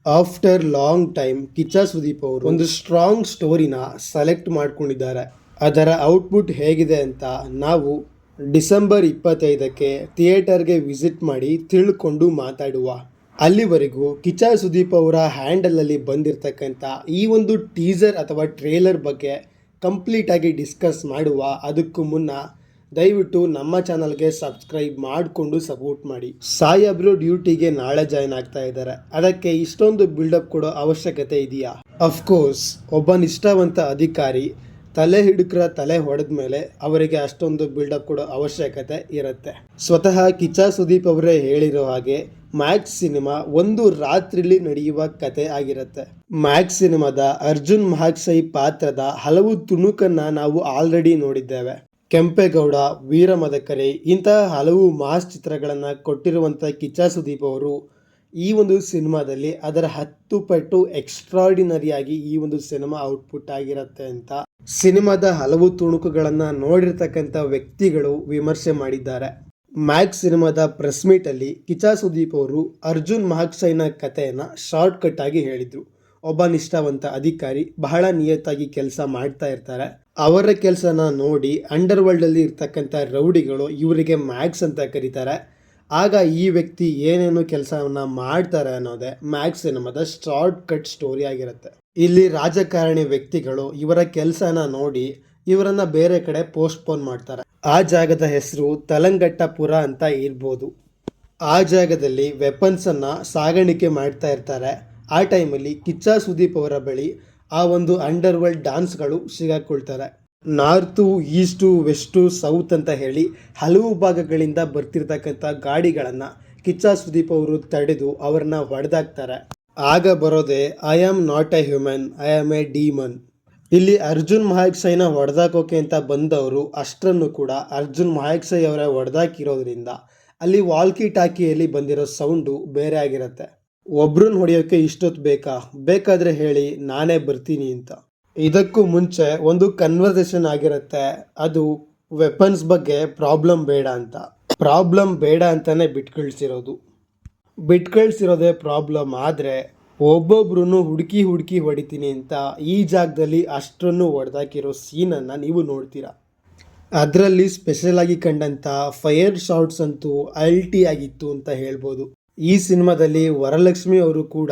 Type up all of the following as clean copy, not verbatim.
After long time Kichcha Sudeep ಅವರು ಒಂದು strong ಸ್ಟೋರಿನ select ಮಾಡ್ಕೊಂಡಿದ್ದಾರೆ. ಅದರ ಔಟ್ಪುಟ್ ಹೇಗಿದೆ ಅಂತ ನಾವು ಡಿಸೆಂಬರ್ 25ಕ್ಕೆ ಥಿಯೇಟರ್ಗೆ ವಿಸಿಟ್ ಮಾಡಿ ತಿಳ್ಕೊಂಡು ಮಾತಾಡುವ. ಅಲ್ಲಿವರೆಗೂ ಕಿಚ್ಚ ಸುದೀಪ್ ಅವರ ಹ್ಯಾಂಡಲಲ್ಲಿ ಬಂದಿರತಕ್ಕಂಥ ಈ ಒಂದು ಟೀಸರ್ ಅಥವಾ ಟ್ರೇಲರ್ ಬಗ್ಗೆ ಕಂಪ್ಲೀಟಾಗಿ ಡಿಸ್ಕಸ್ ಮಾಡುವ. ಅದಕ್ಕೂ ಮುನ್ನ ದಯವಿಟ್ಟು ನಮ್ಮ ಚಾನಲ್ಗೆ ಸಬ್ಸ್ಕ್ರೈಬ್ ಮಾಡಿಕೊಂಡು ಸಪೋರ್ಟ್ ಮಾಡಿ. ಸಾಹೇಬ್ರು ಡ್ಯೂಟಿಗೆ ನಾಳೆ ಜಾಯ್ನ್ ಆಗ್ತಾ ಇದ್ದಾರೆ. ಅದಕ್ಕೆ ಇಷ್ಟೊಂದು ಬಿಲ್ಡಪ್ ಕೊಡೋ ಅವಶ್ಯಕತೆ ಇದೆಯಾ? ಅಫ್ಕೋರ್ಸ್, ಒಬ್ಬ ನಿಷ್ಠಾವಂತ ಅಧಿಕಾರಿ ತಲೆ ಹಿಡುಕ್ರ ತಲೆ ಹೊಡೆದ ಮೇಲೆ ಅವರಿಗೆ ಅಷ್ಟೊಂದು ಬಿಲ್ಡಪ್ ಕೊಡೋ ಅವಶ್ಯಕತೆ ಇರುತ್ತೆ. ಸ್ವತಃ ಕಿಚ್ಚ ಸುದೀಪ್ ಅವರೇ ಹೇಳಿರೋ ಹಾಗೆ ಮ್ಯಾಕ್ಸ್ ಸಿನಿಮಾ ಒಂದು ರಾತ್ರಿಲಿ ನಡೆಯುವ ಕತೆ ಆಗಿರುತ್ತೆ. ಮ್ಯಾಕ್ಸ್ ಸಿನಿಮಾದ ಅರ್ಜುನ್ ಮಹಾಕ್ಷೈ ಪಾತ್ರದ ಹಲವು ತುಣುಕನ್ನ ನಾವು ಆಲ್ರೆಡಿ ನೋಡಿದ್ದೇವೆ. ಕೆಂಪೇಗೌಡ, ವೀರಮದಕರಿ ಇಂತಹ ಹಲವು ಮಾಸ್ ಚಿತ್ರಗಳನ್ನು ಕೊಟ್ಟಿರುವಂಥ ಕಿಚ್ಚ ಸುದೀಪ್ ಅವರು ಈ ಒಂದು ಸಿನಿಮಾದಲ್ಲಿ ಅದರ 10 ಪಟ್ಟು ಎಕ್ಸ್ಟ್ರಾರ್ಡಿನರಿಯಾಗಿ ಈ ಒಂದು ಸಿನಿಮಾ ಔಟ್ಪುಟ್ ಆಗಿರುತ್ತೆ ಅಂತ ಸಿನಿಮಾದ ಹಲವು ತುಣುಕುಗಳನ್ನು ನೋಡಿರ್ತಕ್ಕಂಥ ವ್ಯಕ್ತಿಗಳು ವಿಮರ್ಶೆ ಮಾಡಿದ್ದಾರೆ. ಮ್ಯಾಕ್ಸ್ ಸಿನಿಮಾದ ಪ್ರೆಸ್ ಮೀಟಲ್ಲಿ ಕಿಚ್ಚ ಸುದೀಪ್ ಅವರು ಅರ್ಜುನ್ ಮಹಾಕ್ಷಯ್ನ ಕಥೆಯನ್ನು ಶಾರ್ಟ್ ಕಟ್ ಆಗಿ ಹೇಳಿದರು. ಒಬ್ಬ ನಿಷ್ಠಾವಂತ ಅಧಿಕಾರಿ ಬಹಳ ನಿಯತ್ತಾಗಿ ಕೆಲಸ ಮಾಡ್ತಾ ಇರ್ತಾರೆ. ಅವರ ಕೆಲಸನ ನೋಡಿ ಅಂಡರ್ ವರ್ಲ್ಡಲ್ಲಿ ಇರ್ತಕ್ಕಂಥ ರೌಡಿಗಳು ಇವರಿಗೆ ಮ್ಯಾಕ್ಸ್ ಅಂತ ಕರೀತಾರೆ. ಆಗ ಈ ವ್ಯಕ್ತಿ ಏನೇನು ಕೆಲಸವನ್ನು ಮಾಡ್ತಾರೆ ಅನ್ನೋದೇ ಮ್ಯಾಕ್ಸ್ ಸಿನಿಮಾದ ಶಾರ್ಟ್ ಕಟ್ ಸ್ಟೋರಿ ಆಗಿರುತ್ತೆ. ಇಲ್ಲಿ ರಾಜಕಾರಣಿ ವ್ಯಕ್ತಿಗಳು ಇವರ ಕೆಲಸನ ನೋಡಿ ಇವರನ್ನ ಬೇರೆ ಕಡೆ ಪೋಸ್ಟ್ಪೋನ್ ಮಾಡ್ತಾರೆ. ಆ ಜಾಗದ ಹೆಸರು ತಲಂಗಟ್ಟಪುರ ಅಂತ ಇರ್ಬೋದು. ಆ ಜಾಗದಲ್ಲಿ ವೆಪನ್ಸನ್ನು ಸಾಗಾಣಿಕೆ ಮಾಡ್ತಾ ಇರ್ತಾರೆ. ಆ ಟೈಮಲ್ಲಿ ಕಿಚ್ಚ ಸುದೀಪ್ ಅವರ ಬಳಿ ಆ ಒಂದು ಅಂಡರ್ ವರ್ಲ್ಡ್ ಡಾನ್ಸ್ಗಳು ಸಿಗಾಕೊಳ್ತಾರೆ. ನಾರ್ತು, ಈಸ್ಟು, ವೆಸ್ಟು, ಸೌತ್ ಅಂತ ಹೇಳಿ ಹಲವು ಭಾಗಗಳಿಂದ ಬರ್ತಿರ್ತಕ್ಕಂಥ ಗಾಡಿಗಳನ್ನು ಕಿಚ್ಚ ಸುದೀಪ್ ಅವರು ತಡೆದು ಅವ್ರನ್ನ ಹೊಡೆದಾಕ್ತಾರೆ. ಆಗ ಬರೋದೆ I am not A human, I am A demon. ಇಲ್ಲಿ ಅರ್ಜುನ್ ಮಹಾಕ್ಷಯ್ನ ಹೊಡೆದಾಕೋಕೆ ಅಂತ ಬಂದವರು ಅಷ್ಟರನ್ನು ಕೂಡ ಅರ್ಜುನ್ ಮಹಾಕ್ಷಯ್ ಅವರ ಹೊಡೆದಾಕಿರೋದ್ರಿಂದ ಅಲ್ಲಿ ವಾಲ್ಕಿ ಟಾಕಿಯಲ್ಲಿ ಬಂದಿರೋ ಸೌಂಡು ಬೇರೆ ಆಗಿರುತ್ತೆ. ಒಬ್ರನ್ನ ಹೊಡೆಯೋಕ್ಕೆ ಇಷ್ಟೊತ್ತು ಬೇಕಾದರೆ ಹೇಳಿ ನಾನೇ ಬರ್ತೀನಿ ಅಂತ. ಇದಕ್ಕೂ ಮುಂಚೆ ಒಂದು ಕನ್ವರ್ಸೇಷನ್ ಆಗಿರುತ್ತೆ. ಅದು ವೆಪನ್ಸ್ ಬಗ್ಗೆ ಪ್ರಾಬ್ಲಮ್ ಬೇಡ ಅಂತಾನೆ ಬಿಟ್ಕಳಿಸಿರೋದೇ ಪ್ರಾಬ್ಲಮ್. ಆದರೆ ಒಬ್ಬೊಬ್ರು ಹುಡುಕಿ ಹೊಡಿತೀನಿ ಅಂತ ಈ ಜಾಗದಲ್ಲಿ ಅಷ್ಟರನ್ನು ಹೊಡೆದಾಕಿರೋ ಸೀನನ್ನು ನೀವು ನೋಡ್ತೀರಾ. ಅದರಲ್ಲಿ ಸ್ಪೆಷಲ್ ಆಗಿ ಕಂಡಂಥ ಫೈರ್ ಶಾಟ್ಸ್ ಅಂತೂ ಅಲ್ಟಿ ಆಗಿತ್ತು ಅಂತ ಹೇಳ್ಬೋದು. ಈ ಸಿನಿಮಾದಲ್ಲಿ ವರಲಕ್ಷ್ಮಿ ಅವರು ಕೂಡ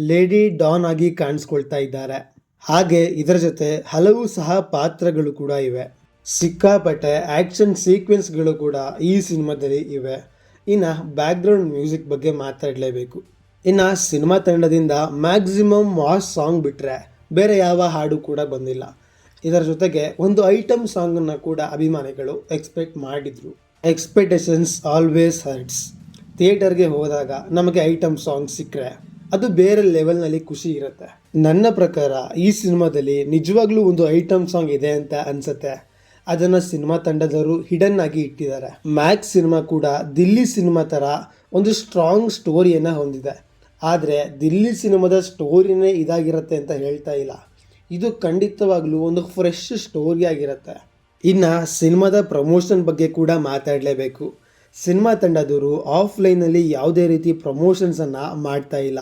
ಲೇಡಿ ಡಾನ್ ಆಗಿ ಕಾಣಿಸ್ಕೊಳ್ತಾ ಇದ್ದಾರೆ. ಹಾಗೆ ಇದರ ಜೊತೆ ಹಲವು ಸಹ ಪಾತ್ರಗಳು ಕೂಡ ಇವೆ. ಸಿಕ್ಕಾಪಟ್ಟೆ ಆ್ಯಕ್ಷನ್ ಸೀಕ್ವೆನ್ಸ್ಗಳು ಕೂಡ ಈ ಸಿನಿಮಾದಲ್ಲಿ ಇವೆ. ಇನ್ನು ಬ್ಯಾಕ್ಗ್ರೌಂಡ್ ಮ್ಯೂಸಿಕ್ ಬಗ್ಗೆ ಮಾತಾಡಲೇಬೇಕು. ಇನ್ನು ಸಿನಿಮಾ ತಂಡದಿಂದ ಮ್ಯಾಕ್ಸಿಮಮ್ ಮಾಸ್ ಸಾಂಗ್ ಬಿಟ್ಟರೆ ಬೇರೆ ಯಾವ ಹಾಡು ಕೂಡ ಬಂದಿಲ್ಲ. ಇದರ ಜೊತೆಗೆ ಒಂದು ಐಟಮ್ ಸಾಂಗನ್ನು ಕೂಡ ಅಭಿಮಾನಿಗಳು ಎಕ್ಸ್ಪೆಕ್ಟ್ ಮಾಡಿದರು. Expectations always hertz. ಥಿಯೇಟರ್ಗೆ ಹೋದಾಗ ನಮಗೆ ಐಟಮ್ ಸಾಂಗ್ ಸಿಕ್ಕರೆ ಅದು ಬೇರೆ ಲೆವೆಲ್ನಲ್ಲಿ ಖುಷಿ ಇರುತ್ತೆ. ನನ್ನ ಪ್ರಕಾರ ಈ ಸಿನಿಮಾದಲ್ಲಿ ನಿಜವಾಗ್ಲೂ ಒಂದು ಐಟಮ್ ಸಾಂಗ್ ಇದೆ ಅಂತ ಅನ್ಸುತ್ತೆ. ಅದನ್ನು ಸಿನಿಮಾ ತಂಡದವರು ಹಿಡನ್ ಆಗಿ ಇಟ್ಟಿದ್ದಾರೆ. ಮ್ಯಾಕ್ಸ್ ಸಿನಿಮಾ ಕೂಡ ದಿಲ್ಲಿ ಸಿನಿಮಾ ಥರ ಒಂದು ಸ್ಟ್ರಾಂಗ್ ಸ್ಟೋರಿಯನ್ನು ಹೊಂದಿದೆ. ಆದರೆ ದಿಲ್ಲಿ ಸಿನಿಮಾದ ಸ್ಟೋರಿನೇ ಇದಾಗಿರುತ್ತೆ ಅಂತ ಹೇಳ್ತಾ ಇಲ್ಲ. ಇದು ಖಂಡಿತವಾಗ್ಲೂ ಒಂದು ಫ್ರೆಶ್ ಸ್ಟೋರಿ ಆಗಿರುತ್ತೆ. ಇನ್ನು ಸಿನಿಮಾದ ಪ್ರಮೋಷನ್ ಬಗ್ಗೆ ಕೂಡ ಮಾತಾಡಲೇಬೇಕು. ಸಿನಿಮಾ ತಂಡದವರು ಆಫ್ಲೈನಲ್ಲಿ ಯಾವುದೇ ರೀತಿ ಪ್ರಮೋಷನ್ಸನ್ನು ಮಾಡ್ತಾ ಇಲ್ಲ.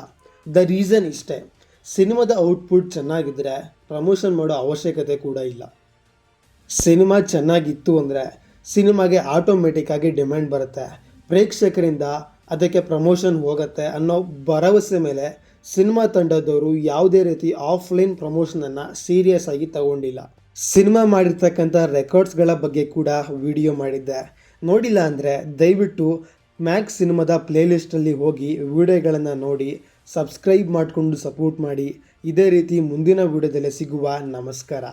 ದ ರೀಸನ್ ಇಷ್ಟೇ, ಸಿನಿಮಾದ ಔಟ್ಪುಟ್ ಚೆನ್ನಾಗಿದ್ದರೆ ಪ್ರಮೋಷನ್ ಮಾಡೋ ಅವಶ್ಯಕತೆ ಕೂಡ ಇಲ್ಲ. ಸಿನಿಮಾ ಚೆನ್ನಾಗಿತ್ತು ಅಂದರೆ ಸಿನಿಮಾಗೆ ಆಟೋಮೆಟಿಕ್ಕಾಗಿ ಡಿಮ್ಯಾಂಡ್ ಬರುತ್ತೆ. ಪ್ರೇಕ್ಷಕರಿಂದ ಅದಕ್ಕೆ ಪ್ರಮೋಷನ್ ಹೋಗುತ್ತೆ ಅನ್ನೋ ಭರವಸೆ ಮೇಲೆ ಸಿನಿಮಾ ತಂಡದವರು ಯಾವುದೇ ರೀತಿ ಆಫ್ಲೈನ್ ಪ್ರಮೋಷನನ್ನು ಸೀರಿಯಸ್ ಆಗಿ ತಗೊಂಡಿಲ್ಲ. ಸಿನಿಮಾ ಮಾಡಿರ್ತಕ್ಕಂಥ ರೆಕಾರ್ಡ್ಸ್ಗಳ ಬಗ್ಗೆ ಕೂಡ ವಿಡಿಯೋ ಮಾಡಿದ್ದೆ. ನೋಡಿಲ್ಲ ಅಂದರೆ ದಯವಿಟ್ಟು ಮ್ಯಾಕ್ಸ್ ಸಿನಿಮಾದ ಪ್ಲೇಲಿಸ್ಟಲ್ಲಿ ಹೋಗಿ ವಿಡಿಯೋಗಳನ್ನು ನೋಡಿ ಸಬ್ಸ್ಕ್ರೈಬ್ ಮಾಡಿಕೊಂಡು ಸಪೋರ್ಟ್ ಮಾಡಿ. ಇದೇ ರೀತಿ ಮುಂದಿನ ವಿಡಿಯೋದಲ್ಲಿ ಸಿಗುವ. ನಮಸ್ಕಾರ.